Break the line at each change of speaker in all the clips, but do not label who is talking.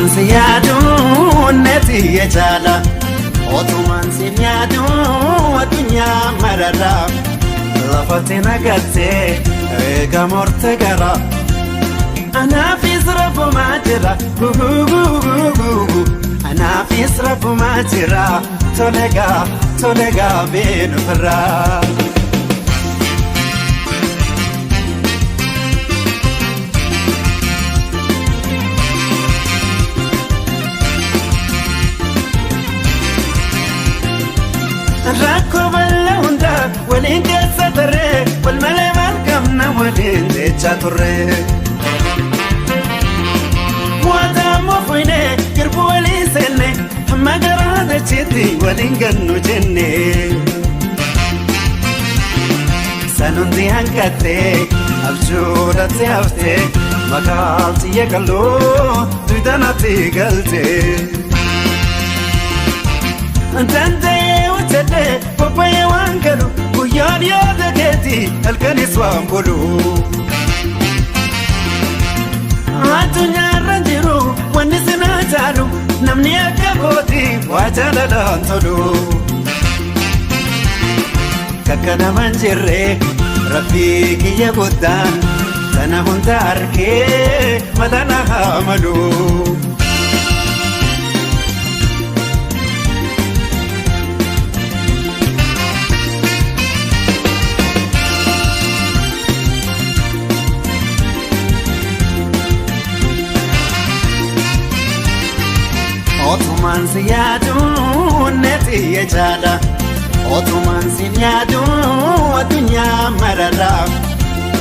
Otuman siyadu neti yejala Otuman siyadu adunya marara Lafati nagate ega morte gara Ana fi srafu majira Ana fi srafu majira Tolega benu fara Rakko balla hunda walin keessa tarre wal malee malkamna walin jecha turre Wata mofine girbu walin senne hamma garaa dachiti walin gannu jenne Sanundi hanqatte abjuudhatti hafte makaalti yeekalloo duudhanatti galte Antantee wajjadde bobba'ee waan galu guyyaan yaada keeti halkanis waan bulu Addunyaarra jiru wanni sinaa jaalu namni akka kooti waa jaalalaan tolu Kakka naman jirre rabbii kiyya guddaan sana hunda arkee mata na haa malu Otuman siyadu neti yejala Otuman siyadu adunya marara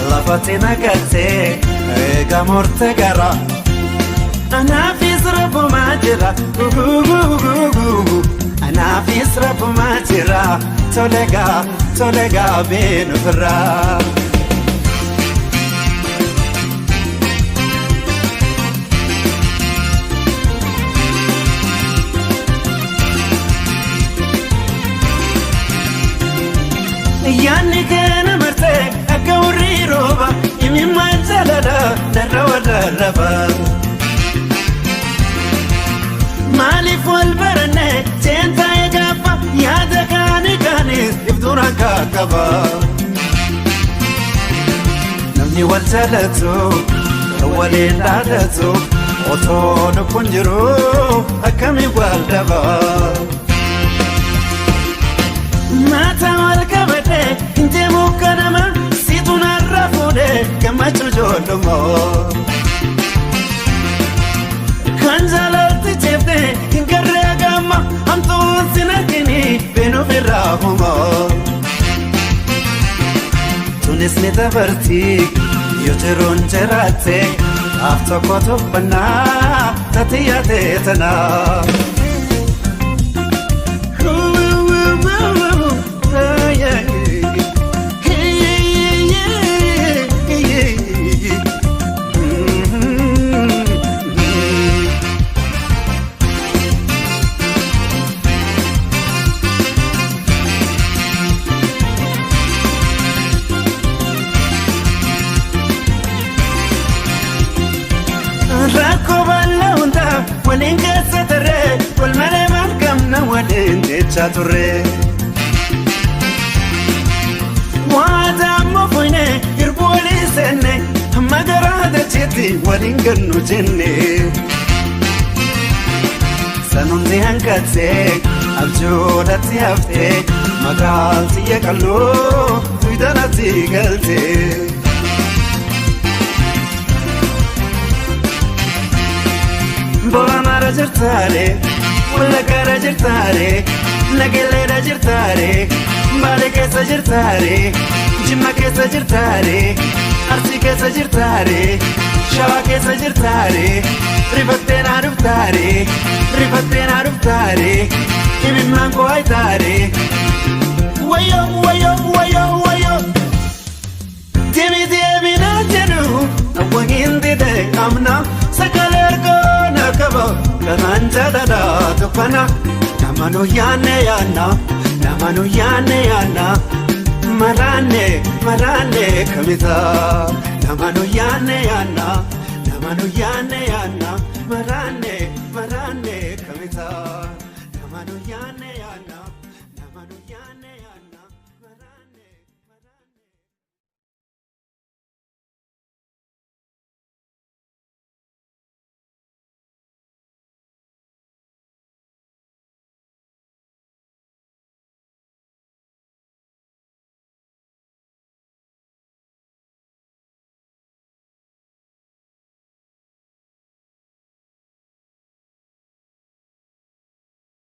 Lafati nagate ega morte gara Ana fi srafu majira Ana fi srafu majira Tolega benu fara Yaanni keena marte akka warri rooba imimmaan jaalala darra wallarraba Maaliif wal baranne seentaa'e gaafa yaada kaanis ibtuun akka qaba Namni wal jaalatu waliin dhaadatu otoo lubbuun jiru akkami wal dhaba Mata wal kabate inte mukkanama situ narra fuudhe gammachuu joollumoo Kan jaalatti jeefte hin garree gamma hamtuun sin argini beenuuf irraa humoo Tunis ni dabarti yoo jiruun jiraatte af tokko tuffannaa tati yaadee tanaa Rakko balla hunda walin keessa tarre wal malee malkamna walin jecha turre Waata mofine girbu walin senne hamma garaa dachiti walin gannu jenne Sanundi hanqatte abjuudhatti hafte makaalti yeekalloo duudhanatti galte Bola mara jirtare, walla gara jirtare, nageleera jirtare, baale keessa jirtare, jimma keessa jirtare, arsii keessa jirtare, shawaa keessa jirtare, rifattee naa dhuftare, imimmaan koo haytare. Wayo, deemi naa jedhu, awwa hin dide amna sagalee argoo. Kaba kanaan jaalala tuffana namanu yaanne yaanna maraanne kamisa namanu yaanne yaanna maraanne maraanne kamitaa